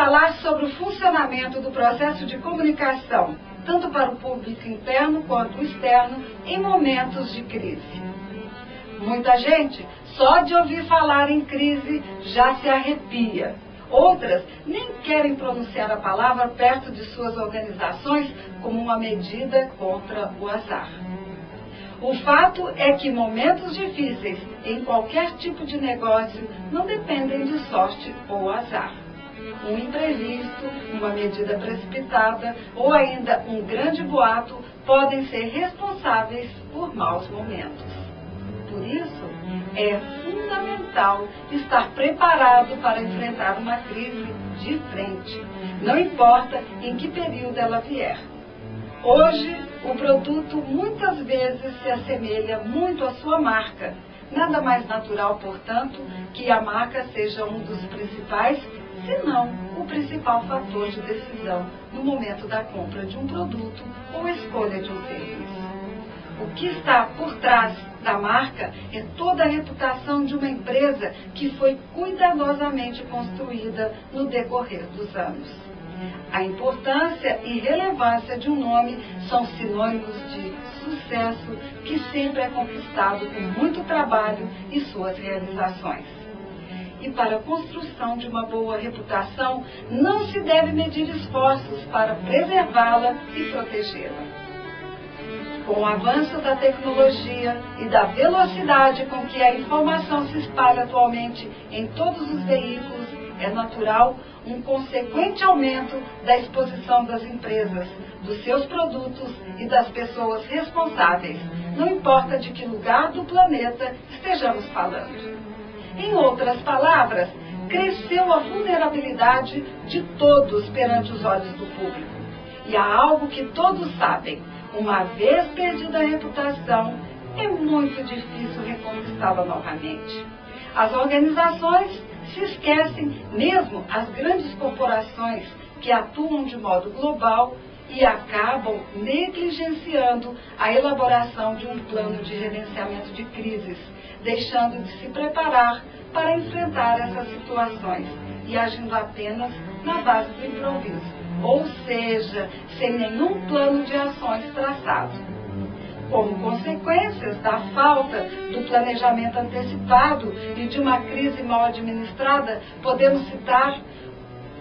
falar sobre o funcionamento do processo de comunicação, tanto para o público interno quanto o externo, em momentos de crise. Muita gente, só de ouvir falar em crise, já se arrepia. Outras nem querem pronunciar a palavra perto de suas organizações como uma medida contra o azar. O fato é que momentos difíceis em qualquer tipo de negócio não dependem de sorte ou azar. Um imprevisto, uma medida precipitada ou ainda um grande boato podem ser responsáveis por maus momentos. Por isso, é fundamental estar preparado para enfrentar uma crise de frente, não importa em que período ela vier. Hoje, o produto muitas vezes se assemelha muito à sua marca. Nada mais natural, portanto, que a marca seja um dos principais, se não o principal fator de decisão no momento da compra de um produto ou escolha de um serviço. O que está por trás da marca é toda a reputação de uma empresa que foi cuidadosamente construída no decorrer dos anos. A importância e relevância de um nome são sinônimos de sucesso que sempre é conquistado com muito trabalho e suas realizações. E para a construção de uma boa reputação, não se deve medir esforços para preservá-la e protegê-la. Com o avanço da tecnologia e da velocidade com que a informação se espalha atualmente em todos os veículos, é natural um consequente aumento da exposição das empresas, dos seus produtos e das pessoas responsáveis, não importa de que lugar do planeta estejamos falando. Em outras palavras, cresceu a vulnerabilidade de todos perante os olhos do público. E há algo que todos sabem: uma vez perdida a reputação, é muito difícil reconquistá-la novamente. As organizações se esquecem, mesmo as grandes corporações que atuam de modo global, e acabam negligenciando a elaboração de um plano de gerenciamento de crises, deixando de se preparar para enfrentar essas situações e agindo apenas na base do improviso, ou seja, sem nenhum plano de ações traçado. Como consequências da falta do planejamento antecipado e de uma crise mal administrada, podemos citar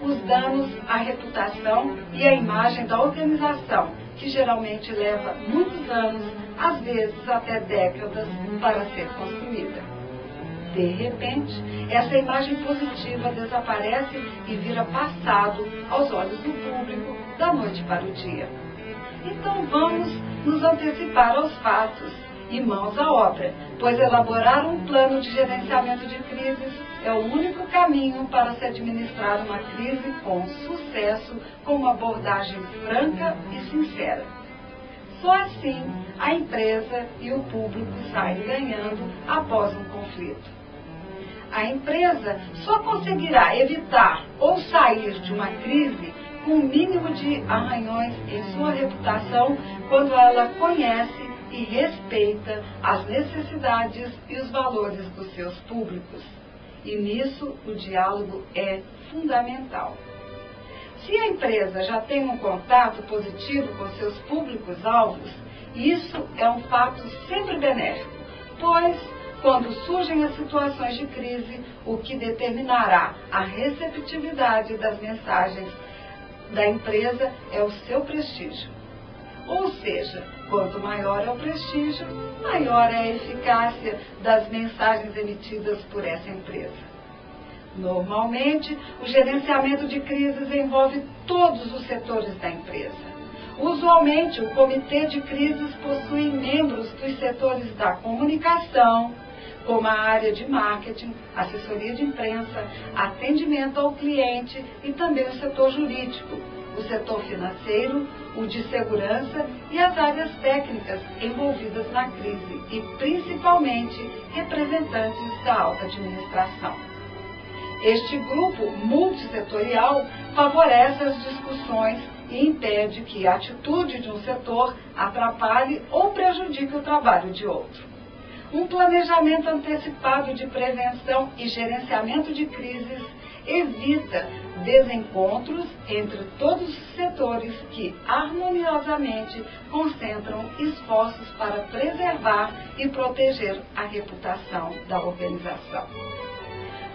os danos à reputação e à imagem da organização, que geralmente leva muitos anos, às vezes até décadas, para ser construída. De repente, essa imagem positiva desaparece e vira passado aos olhos do público da noite para o dia. Então vamos nos antecipar aos fatos e mãos à obra, pois elaborar um plano de gerenciamento de crises é o único caminho para se administrar uma crise com sucesso, com uma abordagem franca e sincera. Só assim a empresa e o público saem ganhando após um conflito. A empresa só conseguirá evitar ou sair de uma crise com o mínimo de arranhões em sua reputação quando ela conhece e respeita as necessidades e os valores dos seus públicos. E nisso o diálogo é fundamental. Se a empresa já tem um contato positivo com seus públicos-alvos, isso é um fato sempre benéfico, pois, quando surgem as situações de crise, o que determinará a receptividade das mensagens da empresa é o seu prestígio. Ou seja, quanto maior é o prestígio, maior é a eficácia das mensagens emitidas por essa empresa. Normalmente, o gerenciamento de crises envolve todos os setores da empresa. Usualmente, o comitê de crises possui membros dos setores da comunicação, como a área de marketing, assessoria de imprensa, atendimento ao cliente e também o setor jurídico, o setor financeiro, o de segurança e as áreas técnicas envolvidas na crise e, principalmente, representantes da alta administração. Este grupo multissetorial favorece as discussões e impede que a atitude de um setor atrapalhe ou prejudique o trabalho de outro. Um planejamento antecipado de prevenção e gerenciamento de crises evita desencontros entre todos os setores que harmoniosamente concentram esforços para preservar e proteger a reputação da organização.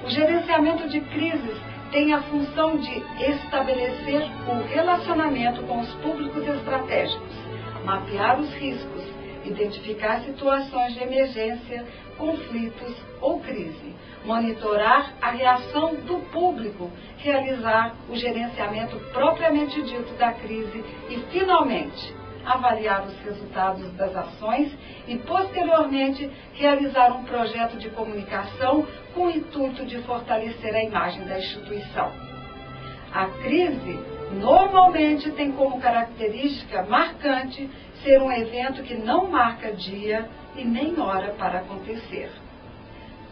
O gerenciamento de crises tem a função de estabelecer o relacionamento com os públicos estratégicos, mapear os riscos, identificar situações de emergência, conflitos ou crise, monitorar a reação do público, realizar o gerenciamento propriamente dito da crise e, finalmente, avaliar os resultados das ações e, posteriormente, realizar um projeto de comunicação com o intuito de fortalecer a imagem da instituição. A crise normalmente tem como característica marcante ser um evento que não marca dia e nem hora para acontecer.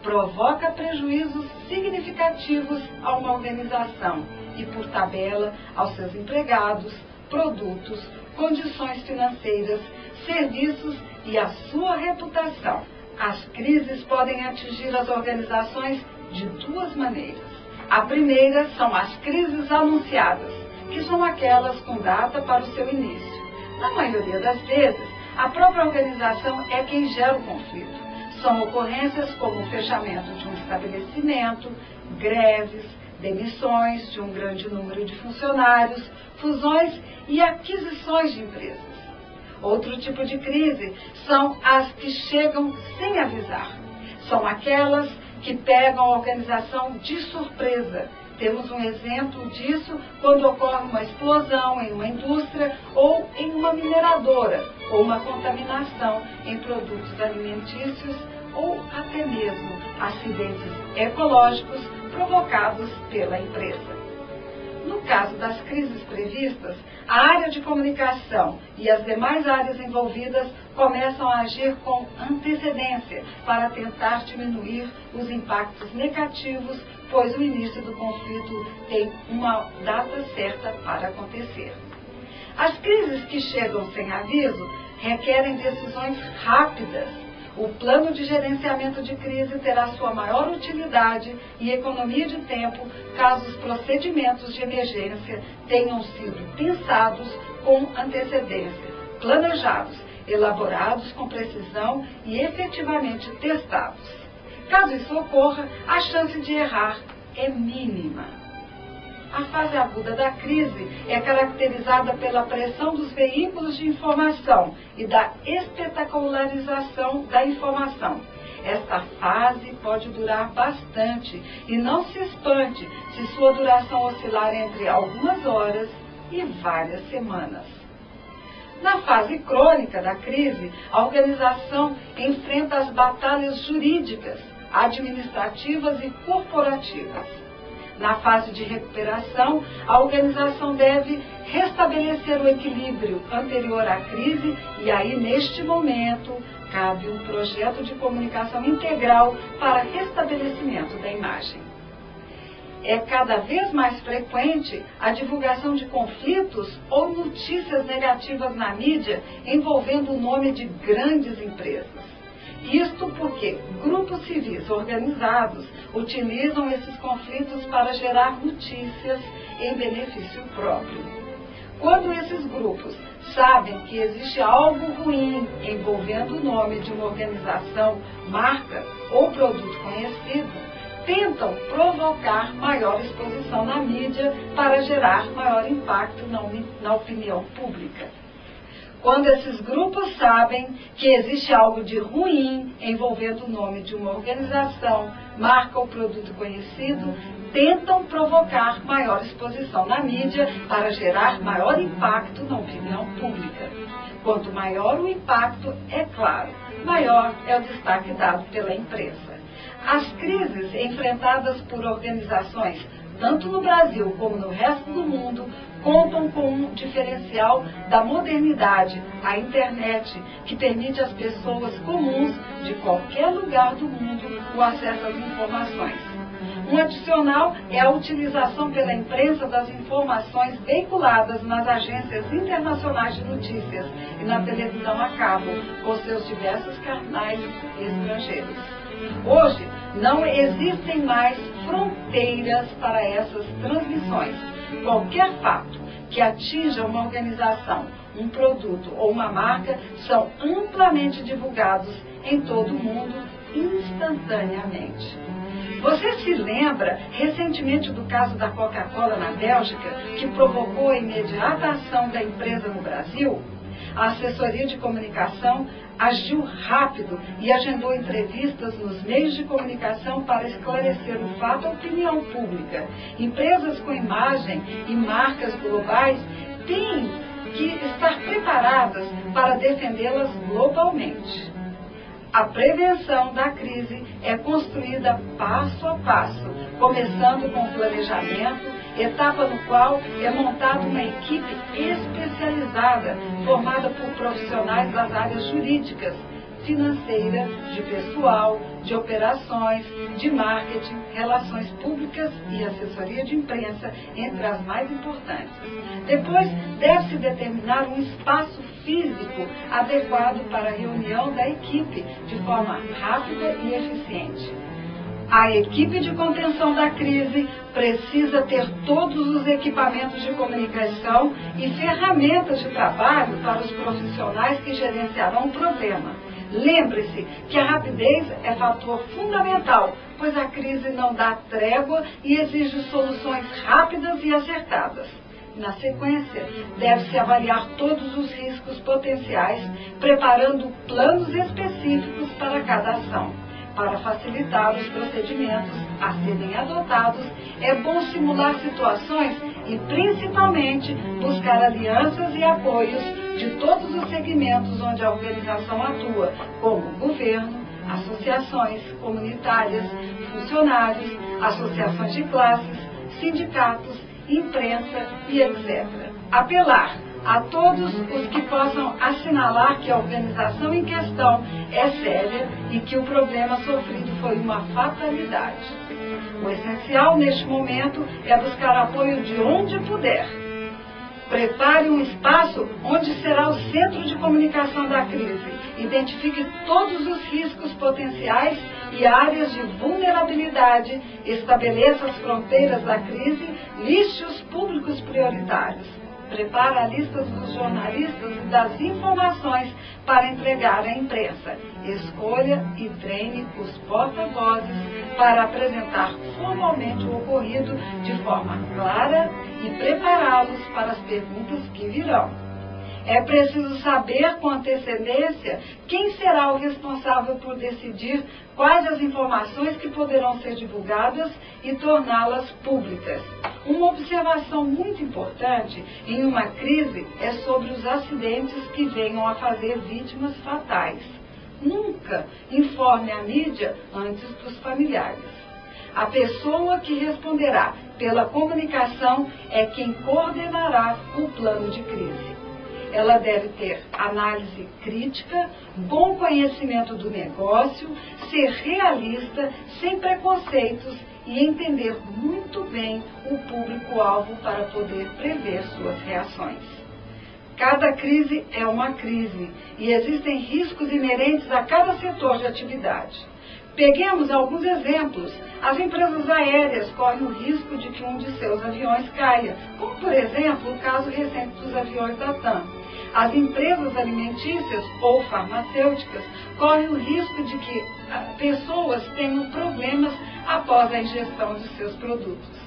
Provoca prejuízos significativos a uma organização e, por tabela, aos seus empregados, produtos, condições financeiras, serviços e a sua reputação. As crises podem atingir as organizações de duas maneiras. A primeira são as crises anunciadas, que são aquelas com data para o seu início. Na maioria das vezes, a própria organização é quem gera o conflito. São ocorrências como o fechamento de um estabelecimento, greves, demissões de um grande número de funcionários, fusões e aquisições de empresas. Outro tipo de crise são as que chegam sem avisar. São aquelas que pegam a organização de surpresa. Temos um exemplo disso quando ocorre uma explosão em uma indústria ou em uma mineradora, ou uma contaminação em produtos alimentícios, ou até mesmo acidentes ecológicos provocados pela empresa. No caso das crises previstas, a área de comunicação e as demais áreas envolvidas começam a agir com antecedência para tentar diminuir os impactos negativos, pois o início do conflito tem uma data certa para acontecer. As crises que chegam sem aviso requerem decisões rápidas. O plano de gerenciamento de crise terá sua maior utilidade e economia de tempo caso os procedimentos de emergência tenham sido pensados com antecedência, planejados, elaborados com precisão e efetivamente testados. Caso isso ocorra, a chance de errar é mínima. A fase aguda da crise é caracterizada pela pressão dos veículos de informação e da espetacularização da informação. Esta fase pode durar bastante e não se espante se sua duração oscilar entre algumas horas e várias semanas. Na fase crônica da crise, a organização enfrenta as batalhas jurídicas, administrativas e corporativas. Na fase de recuperação, a organização deve restabelecer o equilíbrio anterior à crise e aí, neste momento, cabe um projeto de comunicação integral para restabelecimento da imagem. É cada vez mais frequente a divulgação de conflitos ou notícias negativas na mídia envolvendo o nome de grandes empresas. Isto porque grupos civis organizados utilizam esses conflitos para gerar notícias em benefício próprio. Quando esses grupos sabem que existe algo ruim envolvendo o nome de uma organização, marca ou produto conhecido, tentam provocar maior exposição na mídia para gerar maior impacto na opinião pública. Quando esses grupos sabem que existe algo de ruim envolvendo o nome de uma organização, marca ou produto conhecido, tentam provocar maior exposição na mídia para gerar maior impacto na opinião pública. Quanto maior o impacto, é claro, maior é o destaque dado pela imprensa. As crises enfrentadas por organizações, tanto no Brasil como no resto do mundo, contam com um diferencial da modernidade, a internet, que permite às pessoas comuns de qualquer lugar do mundo o acesso às informações. Um adicional é a utilização pela imprensa das informações veiculadas nas agências internacionais de notícias e na televisão a cabo, com seus diversos canais estrangeiros. Hoje, não existem mais fronteiras para essas transmissões. Qualquer fato que atinja uma organização, um produto ou uma marca são amplamente divulgados em todo o mundo instantaneamente. Você se lembra recentemente do caso da Coca-Cola na Bélgica, que provocou a imediata ação da empresa no Brasil? A assessoria de comunicação agiu rápido e agendou entrevistas nos meios de comunicação para esclarecer o fato à opinião pública. Empresas com imagem e marcas globais têm que estar preparadas para defendê-las globalmente. A prevenção da crise é construída passo a passo, começando com o planejamento, etapa no qual é montada uma equipe especializada, formada por profissionais das áreas jurídicas, financeira, de pessoal, de operações, de marketing, relações públicas e assessoria de imprensa, entre as mais importantes. Depois, deve-se determinar um espaço físico adequado para a reunião da equipe, de forma rápida e eficiente. A equipe de contenção da crise precisa ter todos os equipamentos de comunicação e ferramentas de trabalho para os profissionais que gerenciarão o problema. Lembre-se que a rapidez é fator fundamental, pois a crise não dá trégua e exige soluções rápidas e acertadas. Na sequência, deve-se avaliar todos os riscos potenciais, preparando planos específicos para cada ação. Para facilitar os procedimentos a serem adotados, é bom simular situações e, principalmente, buscar alianças e apoios de todos os segmentos onde a organização atua, como governo, associações comunitárias, funcionários, associações de classes, sindicatos, imprensa e etc. Apelar a todos os que possam assinalar que a organização em questão é séria e que o problema sofrido foi uma fatalidade. O essencial neste momento é buscar apoio de onde puder. Prepare um espaço onde será o centro de comunicação da crise. Identifique todos os riscos potenciais e áreas de vulnerabilidade. Estabeleça as fronteiras da crise. Liste os públicos prioritários. Prepara a lista dos jornalistas e das informações para entregar à imprensa. Escolha e treine os porta-vozes para apresentar formalmente o ocorrido de forma clara e prepará-los para as perguntas que virão. É preciso saber com antecedência quem será o responsável por decidir quais as informações que poderão ser divulgadas e torná-las públicas. Uma observação muito importante em uma crise é sobre os acidentes que venham a fazer vítimas fatais. Nunca informe a mídia antes dos familiares. A pessoa que responderá pela comunicação é quem coordenará o plano de crise. Ela deve ter análise crítica, bom conhecimento do negócio, ser realista, sem preconceitos e entender muito bem o público-alvo para poder prever suas reações. Cada crise é uma crise e existem riscos inerentes a cada setor de atividade. Peguemos alguns exemplos. As empresas aéreas correm o risco de que um de seus aviões caia, como, por exemplo, o caso recente dos aviões da TAM. As empresas alimentícias ou farmacêuticas correm o risco de que pessoas tenham problemas após a ingestão de seus produtos.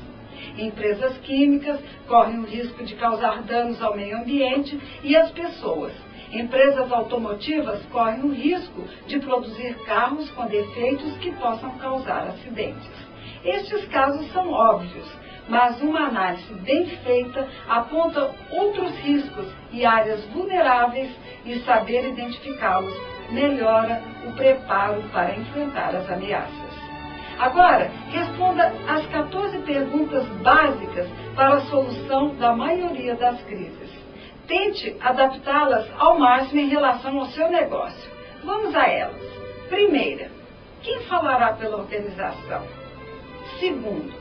Empresas químicas correm o risco de causar danos ao meio ambiente e às pessoas. Empresas automotivas correm o risco de produzir carros com defeitos que possam causar acidentes. Estes casos são óbvios, mas uma análise bem feita aponta outros riscos e áreas vulneráveis e saber identificá-los melhora o preparo para enfrentar as ameaças. Agora, responda às 14 perguntas básicas para a solução da maioria das crises. Tente adaptá-las ao máximo em relação ao seu negócio. Vamos a elas. Primeira, quem falará pela organização? Segundo,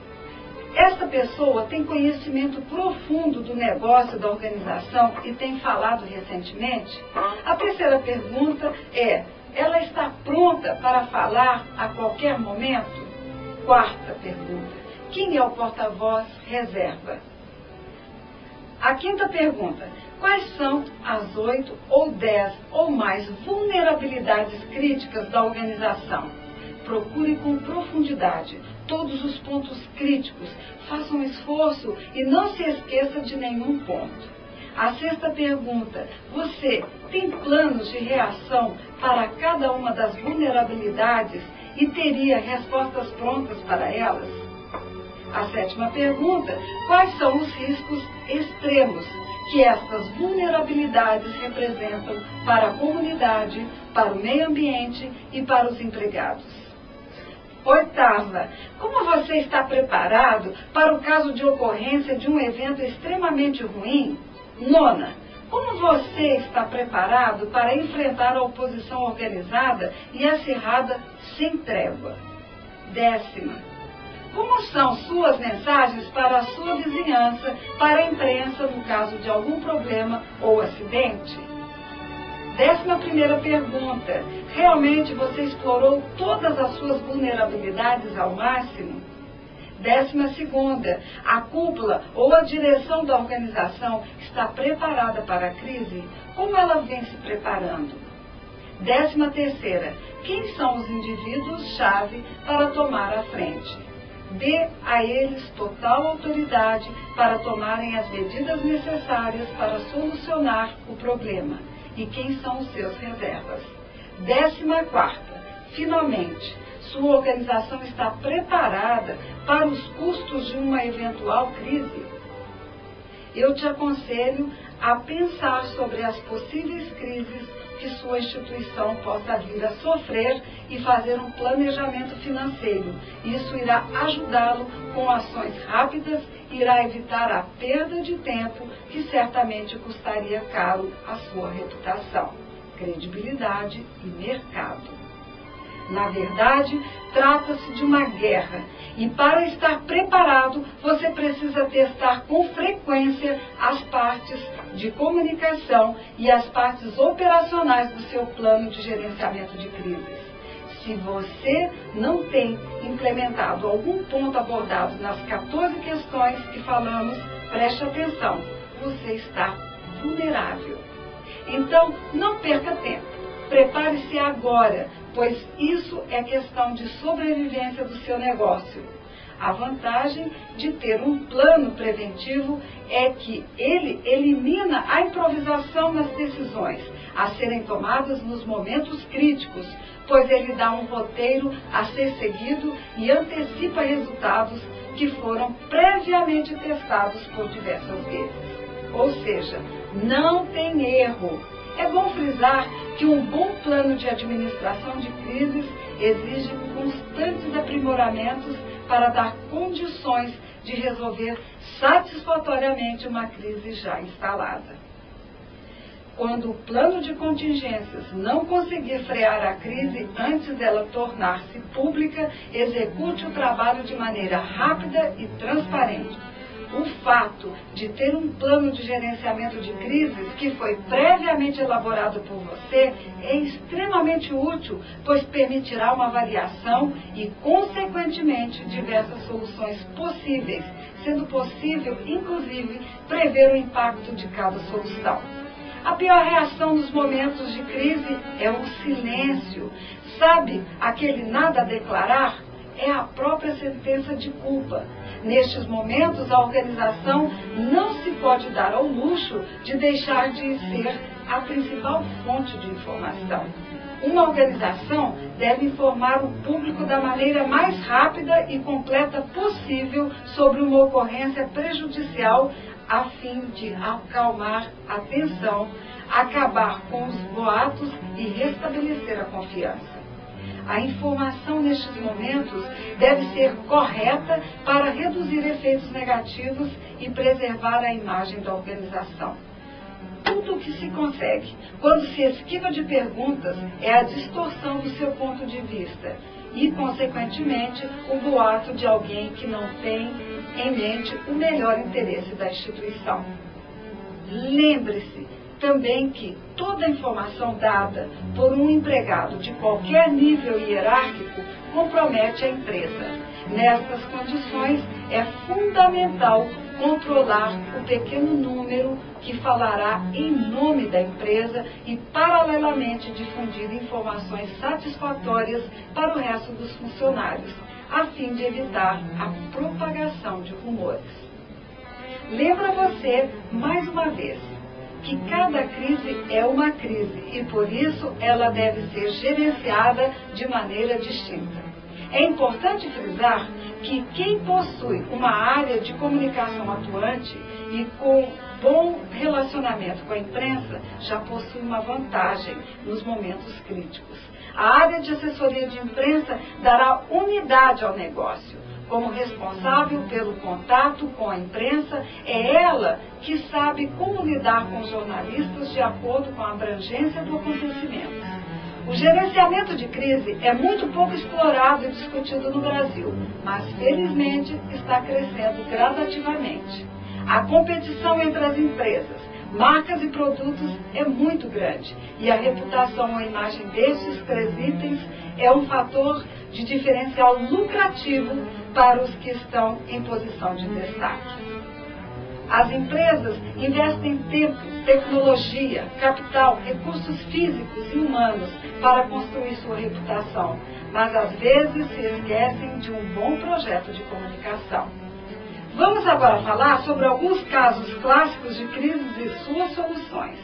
esta pessoa tem conhecimento profundo do negócio da organização e tem falado recentemente? A terceira pergunta é: ela está pronta para falar a qualquer momento? Quarta pergunta: quem é o porta-voz reserva? A quinta pergunta: quais são as 8 ou 10 ou mais vulnerabilidades críticas da organização? Procure com profundidade todos os pontos críticos, faça um esforço e não se esqueça de nenhum ponto. A sexta pergunta: você tem planos de reação para cada uma das vulnerabilidades e teria respostas prontas para elas? A sétima pergunta: quais são os riscos extremos que estas vulnerabilidades representam para a comunidade, para o meio ambiente e para os empregados? Oitava: como você está preparado para o caso de ocorrência de um evento extremamente ruim? Nona: como você está preparado para enfrentar a oposição organizada e acirrada sem trégua? Décima: como são suas mensagens para a sua vizinhança, para a imprensa, no caso de algum problema ou acidente? 11ª pergunta: realmente você explorou todas as suas vulnerabilidades ao máximo? 12ª: a cúpula ou a direção da organização está preparada para a crise? Como ela vem se preparando? 13ª: quem são os indivíduos-chave para tomar a frente? Dê a eles total autoridade para tomarem as medidas necessárias para solucionar o problema. E quem são os seus reservas? 14ª: finalmente, sua organização está preparada para os custos de uma eventual crise? Eu te aconselho a pensar sobre as possíveis crises que sua instituição possa vir a sofrer e fazer um planejamento financeiro. Isso irá ajudá-lo com ações rápidas, irá evitar a perda de tempo que certamente custaria caro à sua reputação, credibilidade e mercado. Na verdade, trata-se de uma guerra e para estar preparado, você precisa testar com frequência as partes de comunicação e as partes operacionais do seu plano de gerenciamento de crises. Se você não tem implementado algum ponto abordado nas 14 questões que falamos, preste atenção, você está vulnerável. Então, não perca tempo. Prepare-se agora, pois isso é questão de sobrevivência do seu negócio. A vantagem de ter um plano preventivo é que ele elimina a improvisação nas decisões a serem tomadas nos momentos críticos, pois ele dá um roteiro a ser seguido e antecipa resultados que foram previamente testados por diversas vezes. Ou seja, não tem erro. É bom frisar que um bom plano de administração de crises exige constantes aprimoramentos para dar condições de resolver satisfatoriamente uma crise já instalada. Quando o plano de contingências não conseguir frear a crise antes dela tornar-se pública, execute o trabalho de maneira rápida e transparente. O fato de ter um plano de gerenciamento de crises que foi previamente elaborado por você é extremamente útil, pois permitirá uma variação e, consequentemente, diversas soluções possíveis, sendo possível, inclusive, prever o impacto de cada solução. A pior reação nos momentos de crise é o silêncio. Sabe aquele nada a declarar? É a própria sentença de culpa. Nestes momentos, a organização não se pode dar ao luxo de deixar de ser a principal fonte de informação. Uma organização deve informar o público da maneira mais rápida e completa possível sobre uma ocorrência prejudicial, a fim de acalmar a tensão, acabar com os boatos e restabelecer a confiança. A informação nestes momentos deve ser correta para reduzir efeitos negativos e preservar a imagem da organização. tudo o que se consegue. Quando se esquiva de perguntas, é a distorção do seu ponto de vista e, consequentemente, o boato de alguém que não tem em mente o melhor interesse da instituição. Lembre-se também que toda informação dada por um empregado de qualquer nível hierárquico compromete a empresa. Nestas condições, é fundamental controlar o pequeno número que falará em nome da empresa e, paralelamente, difundir informações satisfatórias para o resto dos funcionários, a fim de evitar a propagação de rumores. Lembra você, mais uma vez, que cada crise é uma crise e, por isso, ela deve ser gerenciada de maneira distinta. É importante frisar que quem possui uma área de comunicação atuante e com bom relacionamento com a imprensa já possui uma vantagem nos momentos críticos. A área de assessoria de imprensa dará unidade ao negócio. Como responsável pelo contato com a imprensa, é ela que sabe como lidar com os jornalistas de acordo com a abrangência do acontecimento. O gerenciamento de crise é muito pouco explorado e discutido no Brasil, mas felizmente está crescendo gradativamente. A competição entre as empresas, marcas e produtos é muito grande e a reputação ou a imagem destes três itens é um fator de diferencial lucrativo para os que estão em posição de destaque. As empresas investem tempo, tecnologia, capital, recursos físicos e humanos para construir sua reputação, mas às vezes se esquecem de um bom projeto de comunicação. Vamos agora falar sobre alguns casos clássicos de crises e suas soluções.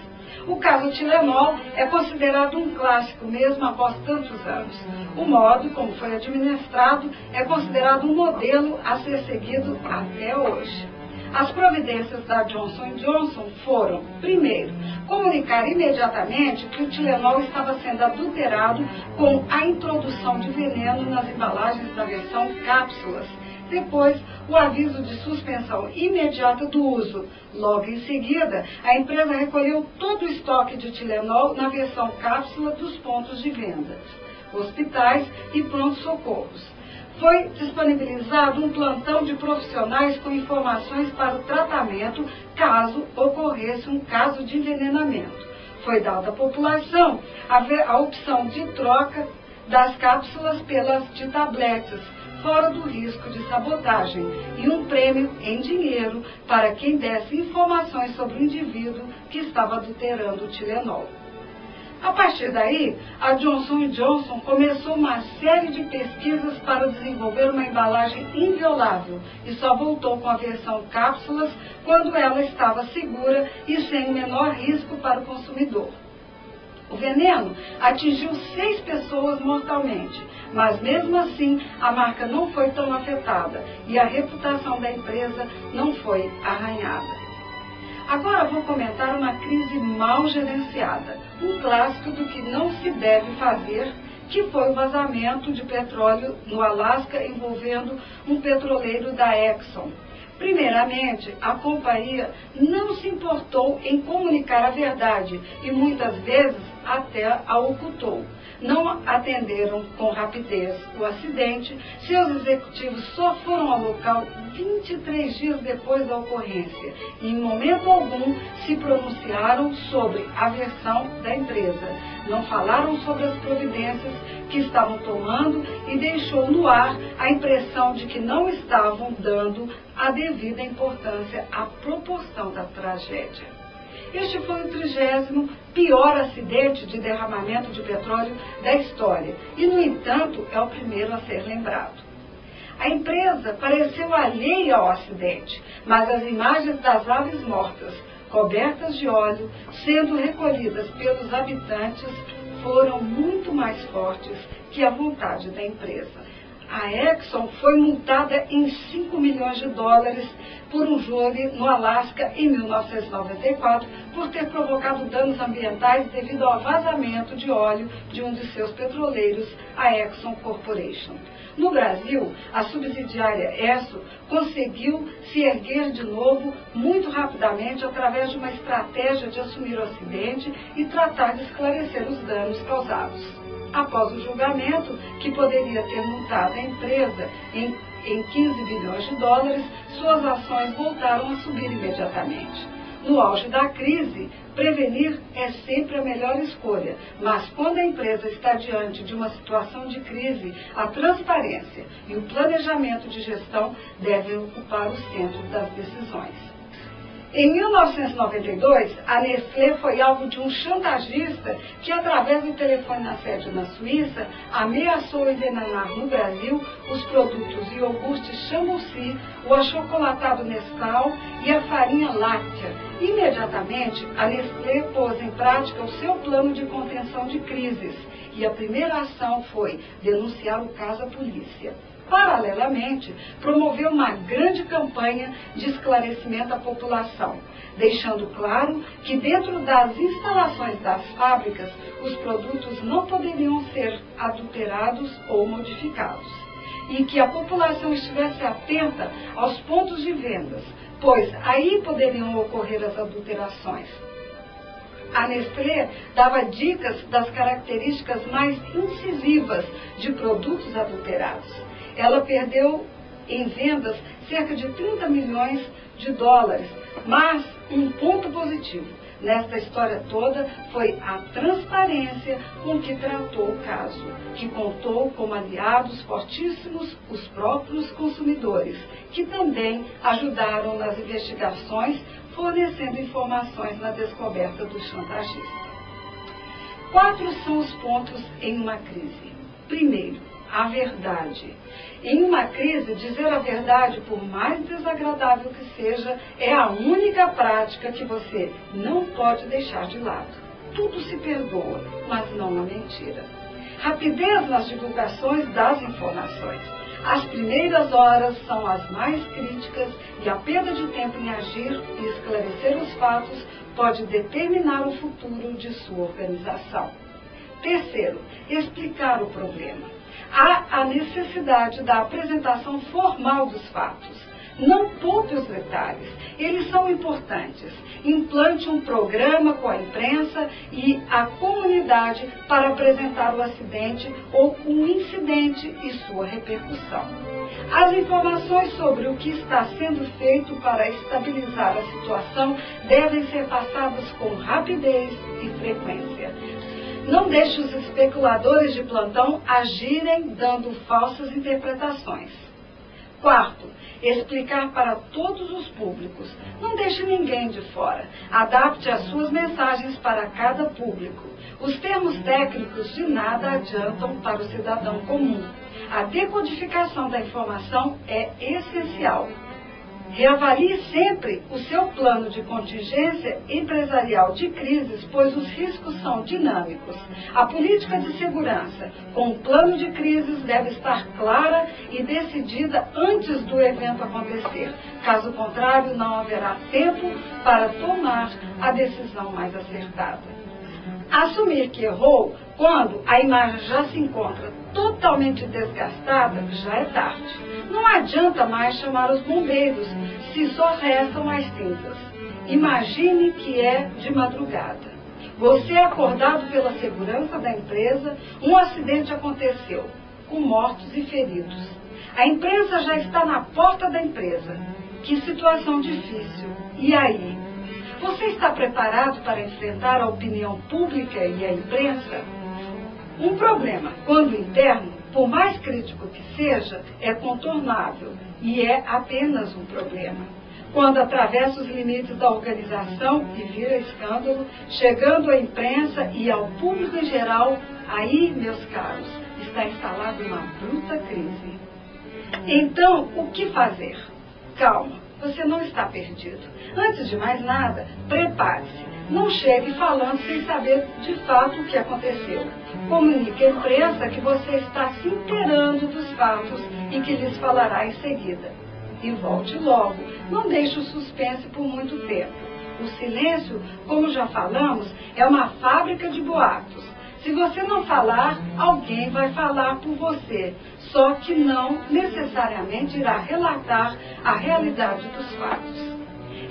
O caso Tilenol é considerado um clássico mesmo após tantos anos. O modo como foi administrado é considerado um modelo a ser seguido até hoje. As providências da Johnson & Johnson foram, primeiro, comunicar imediatamente que o Tilenol estava sendo adulterado com a introdução de veneno nas embalagens da versão cápsulas. Depois, o aviso de suspensão imediata do uso. Logo em seguida, a empresa recolheu todo o estoque de Tilenol na versão cápsula dos pontos de venda, hospitais e pronto-socorros. Foi disponibilizado um plantão de profissionais com informações para o tratamento caso ocorresse um caso de envenenamento. Foi dada à população a opção de troca das cápsulas pelas de tabletes, fora do risco de sabotagem, e um prêmio em dinheiro para quem desse informações sobre o indivíduo que estava adulterando o Tilenol. A partir daí, a Johnson & Johnson começou uma série de pesquisas para desenvolver uma embalagem inviolável e só voltou com a versão cápsulas quando ela estava segura e sem o menor risco para o consumidor. O veneno atingiu 6 pessoas mortalmente, mas mesmo assim a marca não foi tão afetada e a reputação da empresa não foi arranhada. Agora vou comentar uma crise mal gerenciada, um clássico do que não se deve fazer, que foi o vazamento de petróleo no Alasca envolvendo um petroleiro da Exxon. Primeiramente, a companhia não se importou em comunicar a verdade e muitas vezes até a ocultou. Não atenderam com rapidez o acidente, seus executivos só foram ao local 23 dias depois da ocorrência e em momento algum se pronunciaram sobre a versão da empresa. Não falaram sobre as providências que estavam tomando e deixou no ar a impressão de que não estavam dando a devida importância à proporção da tragédia. Este foi o 30º pior acidente de derramamento de petróleo da história e, no entanto, é o primeiro a ser lembrado. A empresa pareceu alheia ao acidente, mas as imagens das aves mortas, cobertas de óleo, sendo recolhidas pelos habitantes, foram muito mais fortes que a vontade da empresa. A Exxon foi multada em 5 milhões de dólares por um júri no Alasca em 1994 por ter provocado danos ambientais devido ao vazamento de óleo de um de seus petroleiros, a Exxon Corporation. No Brasil, a subsidiária Esso conseguiu se erguer de novo muito rapidamente através de uma estratégia de assumir o acidente e tratar de esclarecer os danos causados. Após o julgamento, que poderia ter multado a empresa em 15 bilhões de dólares, suas ações voltaram a subir imediatamente. No auge da crise, prevenir é sempre a melhor escolha, mas quando a empresa está diante de uma situação de crise, a transparência e o planejamento de gestão devem ocupar o centro das decisões. Em 1992, a Nestlé foi alvo de um chantagista que, através do telefone na sede na Suíça, ameaçou envenenar no Brasil os produtos iogurte Chamboussi, o achocolatado Nescau e a farinha láctea. Imediatamente, a Nestlé pôs em prática o seu plano de contenção de crises e a primeira ação foi denunciar o caso à polícia. Paralelamente, promoveu uma grande campanha de esclarecimento à população, deixando claro que dentro das instalações das fábricas, os produtos não poderiam ser adulterados ou modificados, e que a população estivesse atenta aos pontos de vendas, pois aí poderiam ocorrer as adulterações. A Nestlé dava dicas das características mais incisivas de produtos adulterados. Ela perdeu em vendas cerca de 30 milhões de dólares, mas um ponto positivo nesta história toda foi a transparência com que tratou o caso, que contou como aliados fortíssimos os próprios consumidores, que também ajudaram nas investigações, fornecendo informações na descoberta do chantagista. 4 são os pontos em uma crise. Primeiro, a verdade. Em uma crise, dizer a verdade, por mais desagradável que seja, é a única prática que você não pode deixar de lado. Tudo se perdoa, mas não a mentira. Rapidez nas divulgações das informações. As primeiras horas são as mais críticas e a perda de tempo em agir e esclarecer os fatos pode determinar o futuro de sua organização. Terceiro, explicar o problema. Há a necessidade da apresentação formal dos fatos. Não poupe os detalhes, eles são importantes. Implante um programa com a imprensa e a comunidade para apresentar o acidente ou o incidente e sua repercussão. As informações sobre o que está sendo feito para estabilizar a situação devem ser passadas com rapidez e frequência. Não deixe os especuladores de plantão agirem dando falsas interpretações. Quarto, explicar para todos os públicos. Não deixe ninguém de fora. Adapte as suas mensagens para cada público. Os termos técnicos de nada adiantam para o cidadão comum. A decodificação da informação é essencial. Reavalie sempre o seu plano de contingência empresarial de crises, pois os riscos são dinâmicos. A política de segurança, com o plano de crises, deve estar clara e decidida antes do evento acontecer. Caso contrário, não haverá tempo para tomar a decisão mais acertada. Assumir que errou quando a imagem já se encontra totalmente desgastada, já é tarde. Não adianta mais chamar os bombeiros se só restam as cinzas. Imagine que é de madrugada. Você é acordado pela segurança da empresa, um acidente aconteceu, com mortos e feridos. A imprensa já está na porta da empresa. Que situação difícil. E aí? Você está preparado para enfrentar a opinião pública e a imprensa? Um problema, quando interno, por mais crítico que seja, é contornável e é apenas um problema. Quando atravessa os limites da organização e vira escândalo, chegando à imprensa e ao público em geral, aí, meus caros, está instalada uma bruta crise. Então, o que fazer? Calma. você não está perdido. Antes de mais nada, prepare-se. Não chegue falando sem saber de fato o que aconteceu. Comunique à imprensa que você está se inteirando dos fatos e que lhes falará em seguida. E volte logo. Não deixe o suspense por muito tempo. O silêncio, como já falamos, é uma fábrica de boatos. Se você não falar, alguém vai falar por você, só que não necessariamente irá relatar a realidade dos fatos.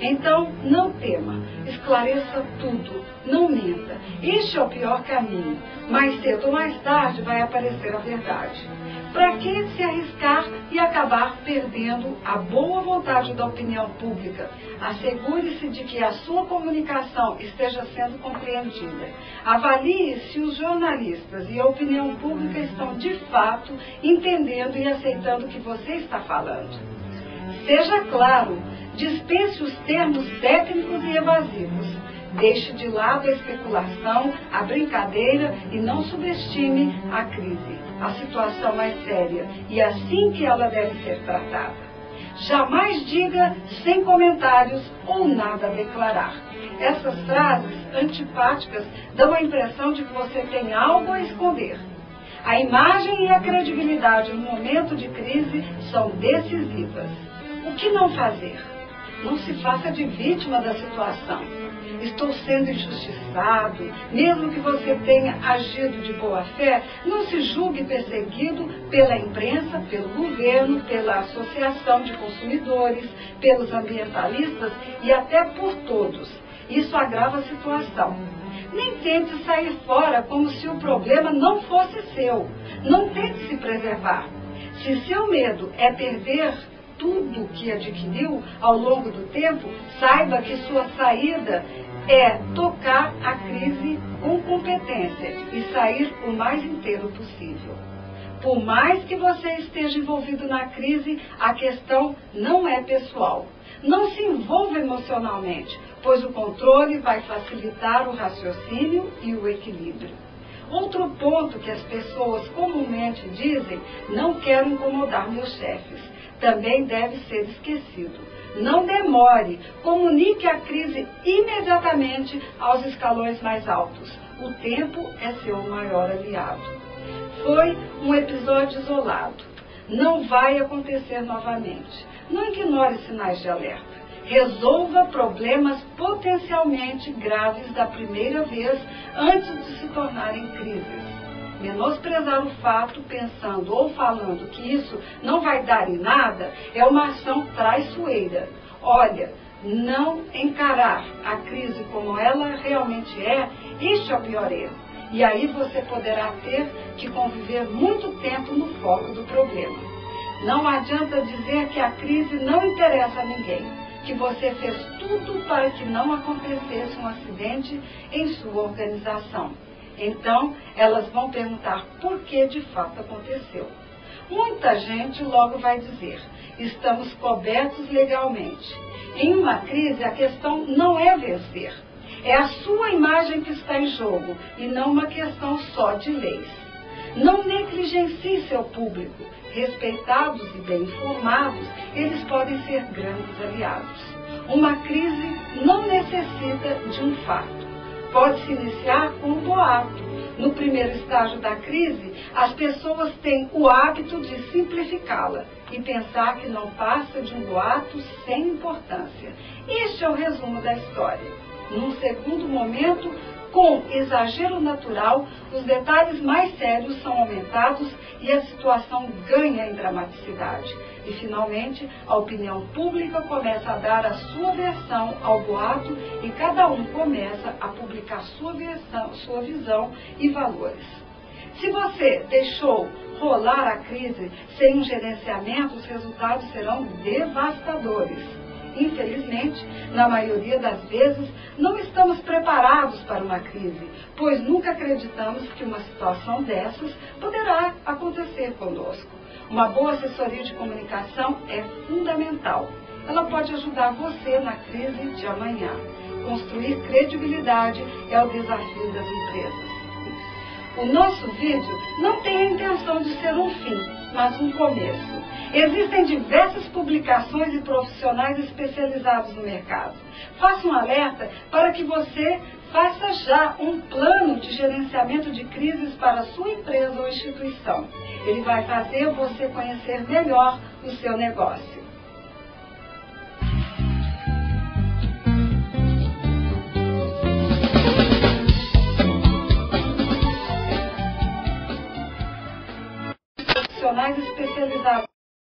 Então, não tema, esclareça tudo, não minta. Este é o pior caminho. Mais cedo ou mais tarde vai aparecer a verdade. Para que se arriscar e acabar perdendo a boa vontade da opinião pública? Assegure-se de que a sua comunicação esteja sendo compreendida. Avalie se os jornalistas e a opinião pública estão de fato entendendo e aceitando o que você está falando. Seja claro, dispense os termos técnicos e evasivos. Deixe de lado a especulação, a brincadeira e não subestime a crise. A situação é séria e é assim que ela deve ser tratada. Jamais diga sem comentários ou nada a declarar. Essas frases antipáticas dão a impressão de que você tem algo a esconder. A imagem e a credibilidade no momento de crise são decisivas. O que não fazer? Não se faça de vítima da situação. Estou sendo injustiçado, mesmo que você tenha agido de boa fé, não se julgue perseguido pela imprensa, pelo governo, pela associação de consumidores, pelos ambientalistas e até por todos. Isso agrava a situação. Nem tente sair fora como se o problema não fosse seu. Não tente se preservar. Se seu medo é perder tudo que adquiriu ao longo do tempo, saiba que sua saída é tocar a crise com competência e sair o mais inteiro possível. Por mais que você esteja envolvido na crise, a questão não é pessoal. Não se envolva emocionalmente, pois o controle vai facilitar o raciocínio e o equilíbrio. Outro ponto que as pessoas comumente dizem: não quero incomodar meus chefes, também deve ser esquecido. Não demore, comunique a crise imediatamente aos escalões mais altos. O tempo é seu maior aliado. Foi um episódio isolado. Não vai acontecer novamente. Não ignore sinais de alerta. Resolva problemas potencialmente graves da primeira vez antes de se tornarem crises. Menosprezar o fato pensando ou falando que isso não vai dar em nada é uma ação traiçoeira. Olha, não encarar a crise como ela realmente é, este é o pior erro. E aí você poderá ter que conviver muito tempo no foco do problema. Não adianta dizer que a crise não interessa a ninguém, que você fez tudo para que não acontecesse um acidente em sua organização. Então, elas vão perguntar por que de fato aconteceu. Muita gente logo vai dizer: estamos cobertos legalmente. Em uma crise, a questão não é vencer. É a sua imagem que está em jogo e não uma questão só de leis. Não negligencie seu público. Respeitados e bem informados, eles podem ser grandes aliados. Uma crise não necessita de um fato. Pode-se iniciar com um boato. No primeiro estágio da crise, as pessoas têm o hábito de simplificá-la e pensar que não passa de um boato sem importância. Este é o resumo da história. Num segundo momento, com exagero natural, os detalhes mais sérios são aumentados e a situação ganha em dramaticidade. E, finalmente, a opinião pública começa a dar a sua versão ao boato e cada um começa a publicar sua visão e valores. Se você deixou rolar a crise sem um gerenciamento, os resultados serão devastadores. Infelizmente, na maioria das vezes, não estamos preparados para uma crise, pois nunca acreditamos que uma situação dessas poderá acontecer conosco. Uma boa assessoria de comunicação é fundamental. Ela pode ajudar você na crise de amanhã. Construir credibilidade é o desafio das empresas. O nosso vídeo não tem a intenção de ser um fim, mas um começo. Existem diversas publicações e profissionais especializados no mercado. Faça um alerta para que você faça já um plano de gerenciamento de crises para a sua empresa ou instituição. Ele vai fazer você conhecer melhor o seu negócio. Profissionais especializados.